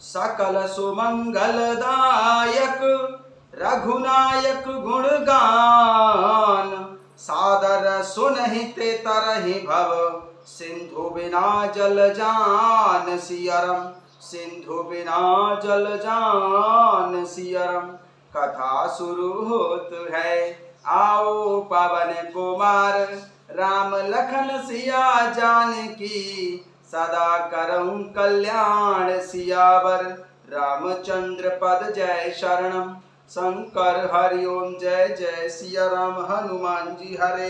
सकल सुमंगलदायक रघुनायक गुणगान। सादर सुनहिते तरहि भव सिंधु बिना जल जान सियरम। सिंधु बिना जल जान सियरम। कथा शुरू होत है आओ पवन कुमार। राम लखन सिया जानकी सदा करऊं कल्याण सियावर। रामचंद्र पद जय शरणम। शंकर हरि ओम जय जय सिया राम। हनुमान जी हरे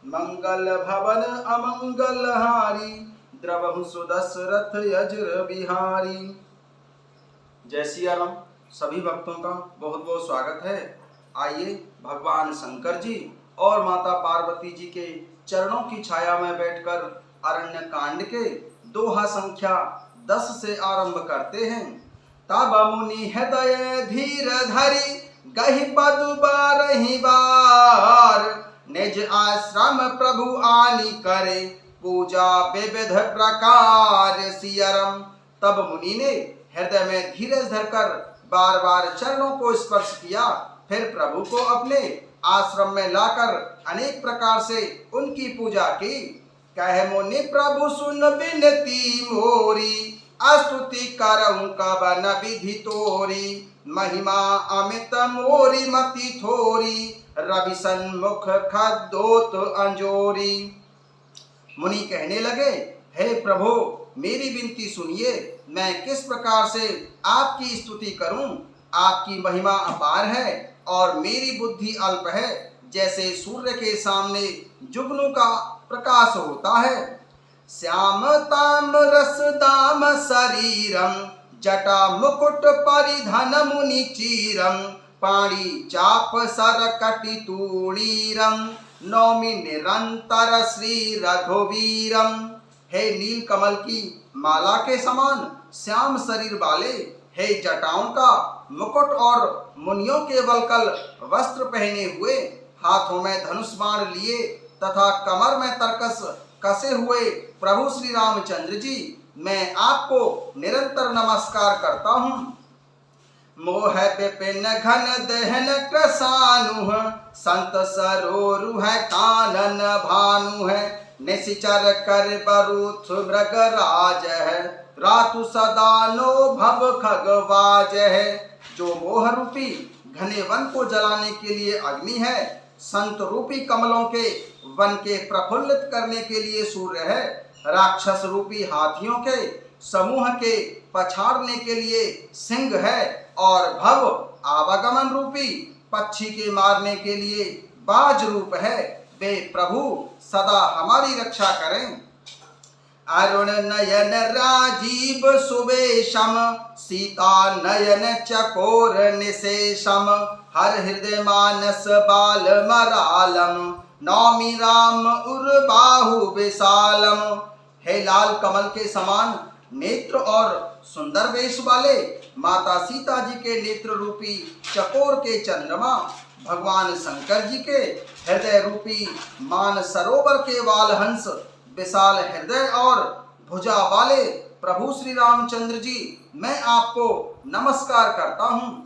मंगल भवन अमंगल हारी। द्रवहु सुदशरथ यज्र बिहारी। जय सिया राम। सभी भक्तों का बहुत बहुत स्वागत है। आइए भगवान शंकर जी और माता पार्वती जी के चरणों की छाया में बैठकर अरण्य कांड के दोहा संख्या 10 से आरंभ करते हैं। तब मुनि हृदय धीर धरि गहि पदु बारहि बार। निज आश्रम प्रभु आनि करे पूजा विविध प्रकार सियरम। तब मुनि ने हृदय में धीरज धरकर बार बार चरणों को स्पर्श किया। फिर प्रभु को अपने आश्रम में लाकर अनेक प्रकार से उनकी पूजा की। कहे मुनि प्रभु सुन विनती मोरी। स्तुति करऊं कवन विधि तोरी। महिमा अमित मोरी मति थोरी। रवि सन्मुख खद्दोत अंजोरी। मुनि कहने लगे, हे प्रभु मेरी विनती सुनिए। मैं किस प्रकार से आपकी स्तुति करूं। आपकी महिमा अपार है और मेरी बुद्धि अल्प है। जैसे सूर्य के सामने जुगनू का प्रकाश होता है। श्याम ताम रस दाम शरीरम। जटा मुकुट परिधन मुनि चीरम। पाणी चाप सर कटि तूणीरम। नौमि निरंतर श्री रघुवीरम। हे नील कमल की माला के समान श्याम शरीर वाले, हे जटाओं का मुकुट और मुनियों के वलकल वस्त्र पहने हुए, हाथों में धनुष बाण लिए तथा कमर में तरकस कसे हुए प्रभु श्री रामचंद्र जी, मैं आपको निरंतर नमस्कार करता हूँ। मोह विपिन घन दहन कृसानु। संत सरोरु है कानन भानु है। निशिचर कर बरूथ मृगराज है। रातु सदा नो भव खगवाज है। जो मोह रूपी घने वन को जलाने के लिए अग्नि है। संत रूपी कमलों के वन के प्रफुल्लित करने के लिए सूर्य है। राक्षस रूपी हाथियों के समूह के पछाड़ने के लिए सिंह है। और भव आवागमन रूपी पक्षी के मारने के लिए बाज रूप है। वे प्रभु सदा हमारी रक्षा करें। अरुण नयन राजीव सुवेशम। सीता नयन चकोर निशेषम। हर हृदय मानस बाल मरालम। नौमि राम उर्बाहु विशालम। हे लाल कमल के समान नेत्र और सुंदर वेश वाले माता सीता जी के नेत्र रूपी चकोर के चंद्रमा, भगवान शंकर जी के हृदय रूपी मान सरोवर के वालहंस, विशाल हृदय और भुजा वाले प्रभु श्री रामचंद्र जी, मैं आपको नमस्कार करता हूँ।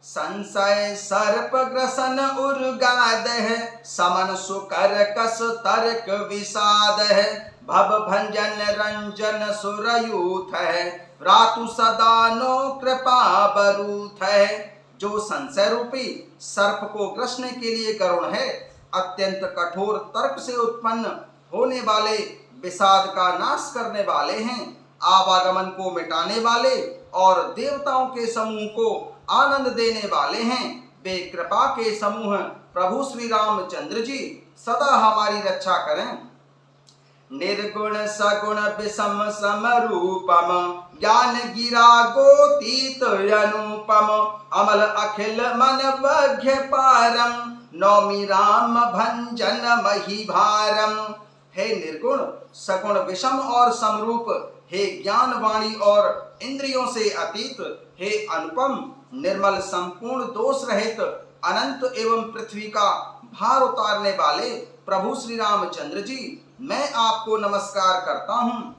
संशय सर्प ग्रसन उर्गाद है। समन सुकर कस तर्क विषाद है। भव भंजन रंजन सुरयूथ है। रातु सदा नो कृपा बरूथ है। जो संशय रूपी सर्प को ग्रसने के लिए करुण है। अत्यंत कठोर तर्क से उत्पन्न होने वाले विषाद का नाश करने वाले हैं। आवागमन को मिटाने वाले और देवताओं के समूह को आनंद देने वाले हैं। वे कृपा के समूह प्रभु श्री रामचंद्र जी सदा हमारी रक्षा करें। निर्गुण सगुण विषम समरूपम। ज्ञान गिरा गोतीत अनुपम। अमल अखिल मन वघ्य पारम। नौमि राम भंजन मही भारम। हे निर्गुण सगुण विषम और समरूप, हे ज्ञान वाणी और इंद्रियों से अतीत, हे अनुपम निर्मल संपूर्ण दोष रहित अनंत एवं पृथ्वी का भार उतारने वाले प्रभु श्री रामचंद्र जी, मैं आपको नमस्कार करता हूँ।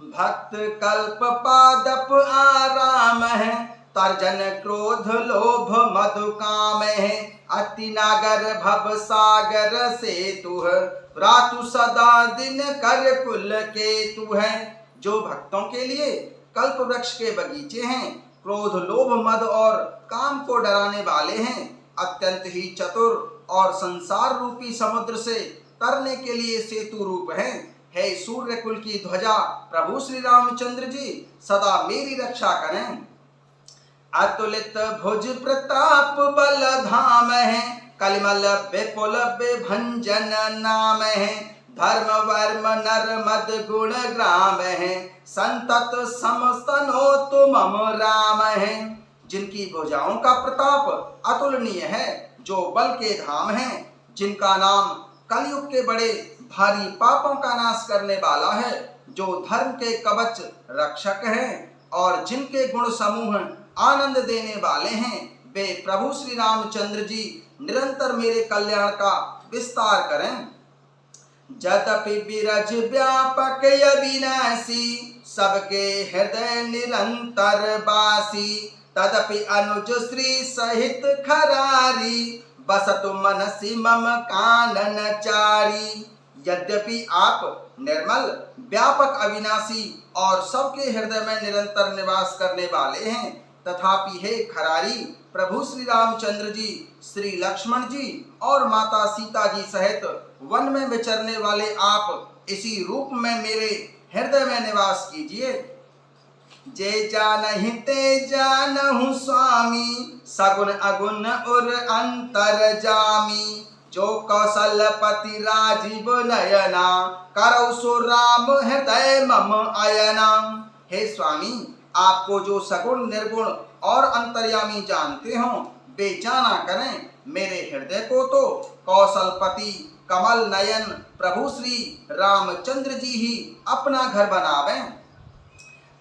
भक्त कल्प पादप आराम है, तर्जन क्रोध लोभ मधु काम है, अति नागर भव सागर से तू है, रातु सदा दिन कर कुल के तू है। जो भक्तों के लिए कल्प वृक्ष के बगीचे हैं, क्रोध लोभ मद और काम को डराने वाले हैं, अत्यंत ही चतुर और संसार रूपी समुद्र से तरने के लिए सेतु रूप हैं, हे सूर्य कुल की ध्वजा प्रभु श्री रामचंद्र जी सदा मेरी रक्षा करें। अतुलित भुज प्रताप बल धाम है, कलिमल विपुल विभंजन नाम है, धर्म वर्म नर मद गुण ग्राम है, संतत समस्तनो तुम राम है। जिनकी भुजाओं का प्रताप अतुलनीय है, जो बल के धाम हैं, जिनका नाम कलयुग के बड़े भारी पापों का नाश करने वाला है, जो धर्म के कवच रक्षक हैं और जिनके गुण समूह आनंद देने वाले हैं, वे प्रभु श्री रामचंद्र जी निरंतर मेरे कल्याण का विस्तार करें। जतपि बिरज व्यापक अविनाशी, सबके हृदय निरंतर बासी, तदपि अनुज श्री सहित खरारी, बसतु मनसि मम कानन चारी। यद्यपि आप निर्मल व्यापक अविनाशी और सबके हृदय में निरंतर निवास करने वाले हैं, तथापि हे खरारी प्रभु श्री रामचंद्र जी, श्री लक्ष्मण जी और माता सीता जी सहित वन में विचरने वाले आप इसी रूप में मेरे हृदय में निवास कीजिए। जे जानहि ते जानहु स्वामी, सगुण अगुण और अंतर जामी, जो कौशलपति राजीव नयना, करौ सो राम हृदय मम अयना। हे स्वामी, आपको जो सगुण निर्गुण और अंतर्यामी जानते हो, वे जाना करें। मेरे हृदय को तो कौशलपति कमल नयन प्रभु श्री रामचंद्र जी ही अपना घर बनावें।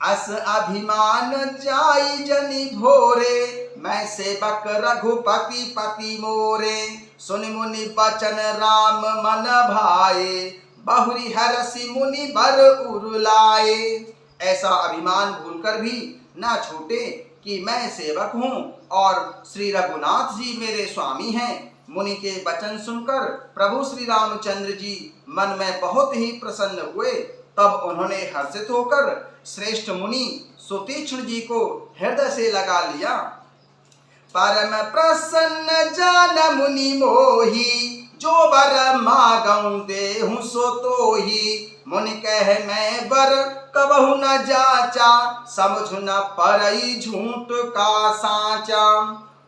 अस अभिमान जाई जनि भोरे, मैं सेवक रघुपति पति मोरे, सुनि मुनि बचन राम मन भाए, बहुरी हरसि मुनि बर उरुलाए। ऐसा अभिमान भूलकर भी ना छूटे कि मैं सेवक हूँ और श्री रघुनाथ जी मेरे स्वामी हैं। मुनि के वचन सुनकर प्रभु श्री रामचंद्र जी मन में बहुत ही प्रसन्न हुए। तब उन्होंने हर्षित होकर श्रेष्ठ मुनि सुतीक्ष्ण जी को हृदय से लगा लिया। परम प्रसन्न जान मुनि मोही, जो बर मागऊं देहु सो तोही, मुनि कह मैं बर कबहु न जाचा, समझ न परई झूठ का साचा।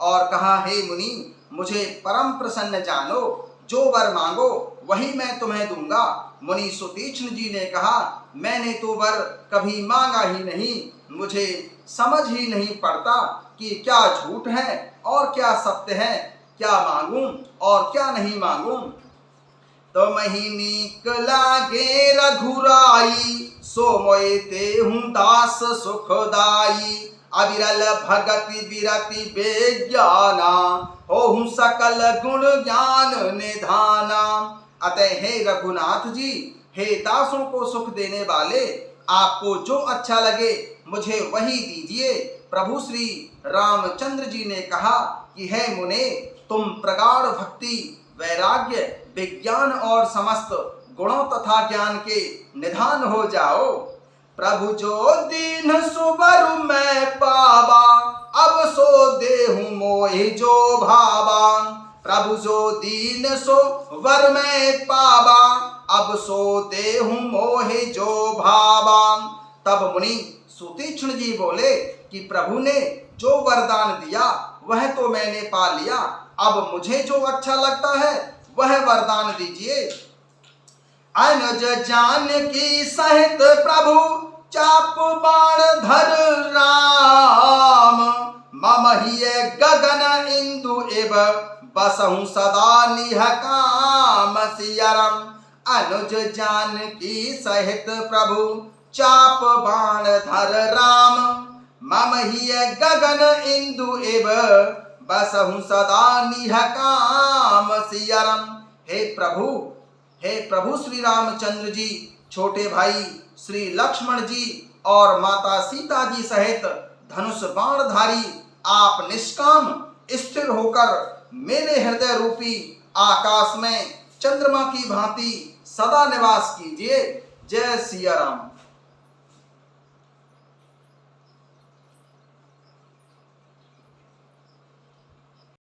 और कहा, हे मुनि, मुझे परम प्रसन्न जानो, जो वर मांगो वही मैं तुम्हें दूंगा। मुनि सुतीक्ष्ण जी ने कहा, मैंने तो वर कभी मांगा ही नहीं, मुझे समझ ही नहीं पड़ता कि क्या झूठ है और क्या सत्य है, क्या मांगूं और क्या नहीं मांगूं। तो मही नीक लागे रघुराई, सो मोए तेहु दास सुखदाई, अविरल भगति विरति बेज्ञाना, होहु सकल गुण ज्ञान निधाना। अतः हे रघुनाथ जी, हे दासों को सुख देने वाले, आपको जो अच्छा लगे मुझे वही दीजिए। प्रभु श्री रामचंद्र जी ने कहा कि हे मुने, तुम प्रगाढ़ भक्ति वैराग्य विज्ञान और समस्त गुणों तथा ज्ञान के निधान हो जाओ। प्रभु जो दीन सुबर मैं पावा, अब सो देहु मोहि जो भावा। प्रभु जो दीन सो वर मैं पावा, अब सो देहु मोहि जो भावा। तब मुनि सुतीक्ष्ण जी बोले कि प्रभु ने जो वरदान दिया वह तो मैंने पा लिया, अब मुझे जो अच्छा लगता है वह वरदान दीजिए। अनुज जानकी सहित प्रभु, चाप बाण धर राम, मम हिय गगन इंदु एव, बसहु सदा निह काम सियरम। अनुज जानकी सहित प्रभु, चाप बाण धर राम, मम हिय गगन इंदु एव, बसहु सदा निह काम सियरम। हे प्रभु श्री रामचंद्र जी, छोटे भाई श्री लक्ष्मण जी और माता सीता जी सहित धनुष बाणधारी आप निष्काम स्थिर होकर मेरे हृदय रूपी आकाश में चंद्रमा की भांति सदा निवास कीजिए। जय सिया राम।